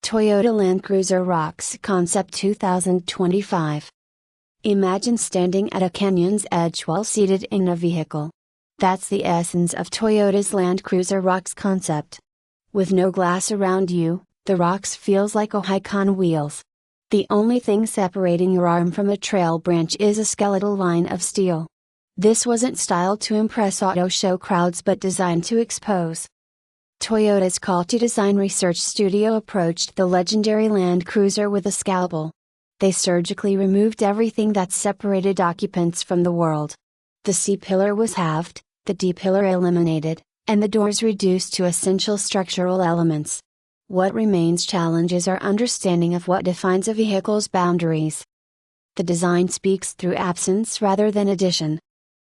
Toyota Land Cruiser ROX Concept 2025. Imagine standing at a canyon's edge while seated in a vehicle. That's the essence of Toyota's Land Cruiser ROX concept. With no glass around you, the ROX feels like a hike on wheels. The only thing separating your arm from a trail branch is a skeletal line of steel. This wasn't styled to impress auto show crowds but designed to expose. Toyota's quality design research studio approached the legendary Land Cruiser with a scalpel. They surgically removed everything that separated occupants from the world. The C-pillar was halved, the D-pillar eliminated, and the doors reduced to essential structural elements. What remains challenges our understanding of what defines a vehicle's boundaries. The design speaks through absence rather than addition.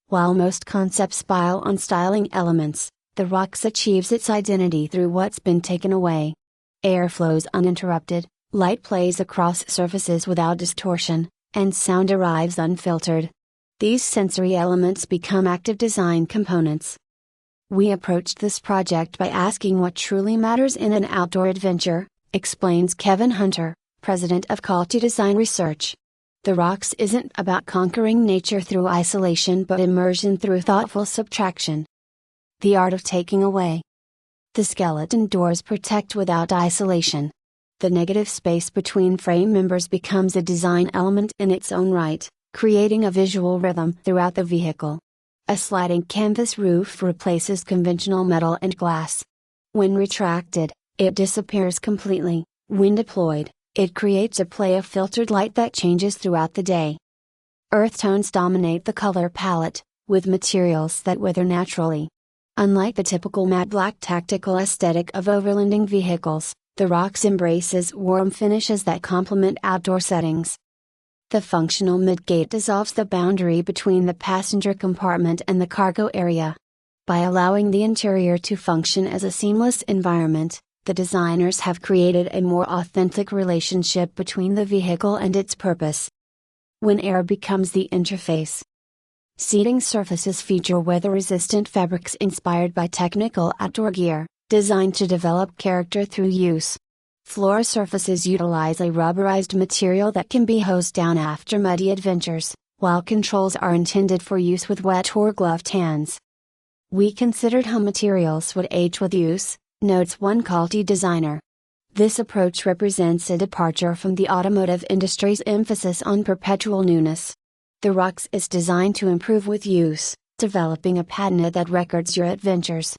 While most concepts pile on styling elements, the ROX achieves its identity through what's been taken away. Air flows uninterrupted, light plays across surfaces without distortion, and sound arrives unfiltered. These sensory elements become active design components. We approached this project by asking what truly matters in an outdoor adventure, explains Kevin Hunter, president of Quality Design Research. The ROX isn't about conquering nature through isolation but immersion through thoughtful subtraction. The art of taking away. The skeleton doors protect without isolation. The negative space between frame members becomes a design element in its own right, creating a visual rhythm throughout the vehicle. A sliding canvas roof replaces conventional metal and glass. When retracted, it disappears completely. When deployed, it creates a play of filtered light that changes throughout the day. Earth tones dominate the color palette, with materials that weather naturally. Unlike the typical matte black tactical aesthetic of overlanding vehicles, the ROX embraces warm finishes that complement outdoor settings. The functional midgate dissolves the boundary between the passenger compartment and the cargo area. By allowing the interior to function as a seamless environment, the designers have created a more authentic relationship between the vehicle and its purpose. When air becomes the interface. Seating surfaces feature weather-resistant fabrics inspired by technical outdoor gear, designed to develop character through use. Floor surfaces utilize a rubberized material that can be hosed down after muddy adventures, while controls are intended for use with wet or gloved hands. We considered how materials would age with use, notes one quality designer. This approach represents a departure from the automotive industry's emphasis on perpetual newness. The ROX is designed to improve with use, developing a patina that records your adventures.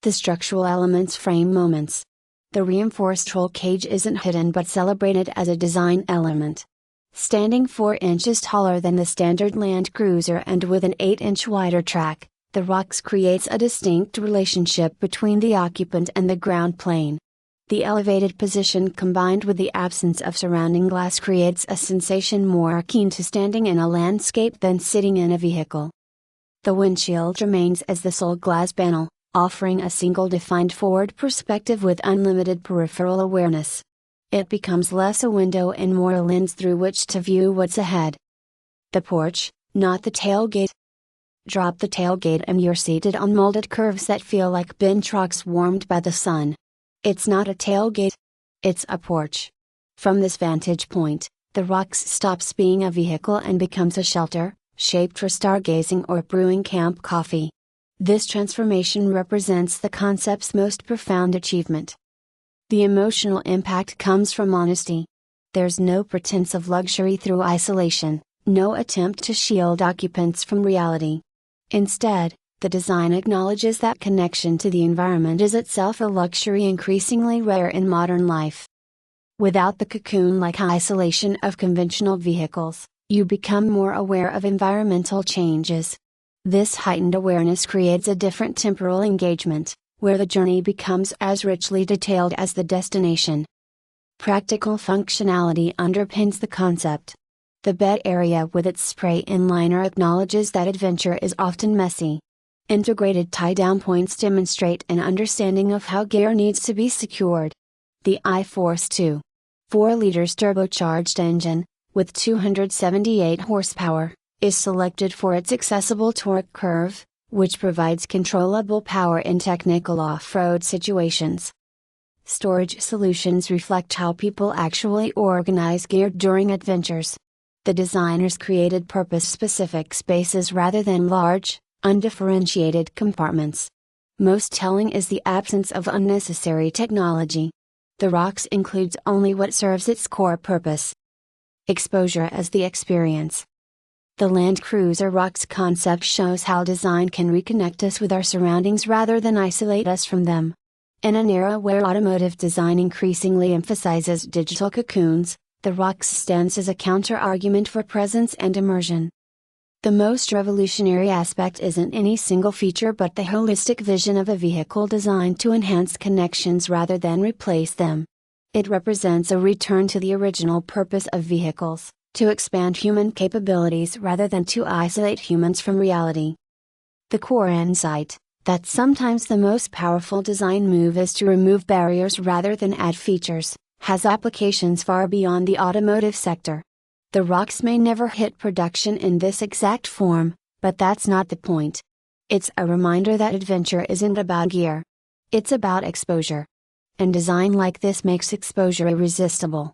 The structural elements frame moments. The reinforced roll cage isn't hidden but celebrated as a design element. Standing 4 inches taller than the standard Land Cruiser and with an 8-inch wider track, the ROX creates a distinct relationship between the occupant and the ground plane. The elevated position combined with the absence of surrounding glass creates a sensation more akin to standing in a landscape than sitting in a vehicle. The windshield remains as the sole glass panel, offering a single defined forward perspective with unlimited peripheral awareness. It becomes less a window and more a lens through which to view what's ahead. The porch, not the tailgate. Drop the tailgate and you're seated on molded curves that feel like bench rocks warmed by the sun. It's not a tailgate. It's a porch. From this vantage point, the ROX stops being a vehicle and becomes a shelter, shaped for stargazing or brewing camp coffee. This transformation represents the concept's most profound achievement. The emotional impact comes from honesty. There's no pretense of luxury through isolation, no attempt to shield occupants from reality. Instead, the design acknowledges that connection to the environment is itself a luxury increasingly rare in modern life. Without the cocoon-like isolation of conventional vehicles, you become more aware of environmental changes. This heightened awareness creates a different temporal engagement, where the journey becomes as richly detailed as the destination. Practical functionality underpins the concept. The bed area with its spray-in liner acknowledges that adventure is often messy. Integrated tie-down points demonstrate an understanding of how gear needs to be secured. The iForce 2.4 liters turbocharged engine, with 278 horsepower, is selected for its accessible torque curve, which provides controllable power in technical off-road situations. Storage solutions reflect how people actually organize gear during adventures. The designers created purpose-specific spaces rather than large, undifferentiated compartments. Most telling is the absence of unnecessary technology. The ROX includes only what serves its core purpose. Exposure as the experience. The Land Cruiser ROX concept shows how design can reconnect us with our surroundings rather than isolate us from them. In an era where automotive design increasingly emphasizes digital cocoons, the ROX stands as a counter-argument for presence and immersion. The most revolutionary aspect isn't any single feature but the holistic vision of a vehicle designed to enhance connections rather than replace them. It represents a return to the original purpose of vehicles, to expand human capabilities rather than to isolate humans from reality. The core insight, that sometimes the most powerful design move is to remove barriers rather than add features, has applications far beyond the automotive sector. The ROX may never hit production in this exact form, but that's not the point. It's a reminder that adventure isn't about gear. It's about exposure. And design like this makes exposure irresistible.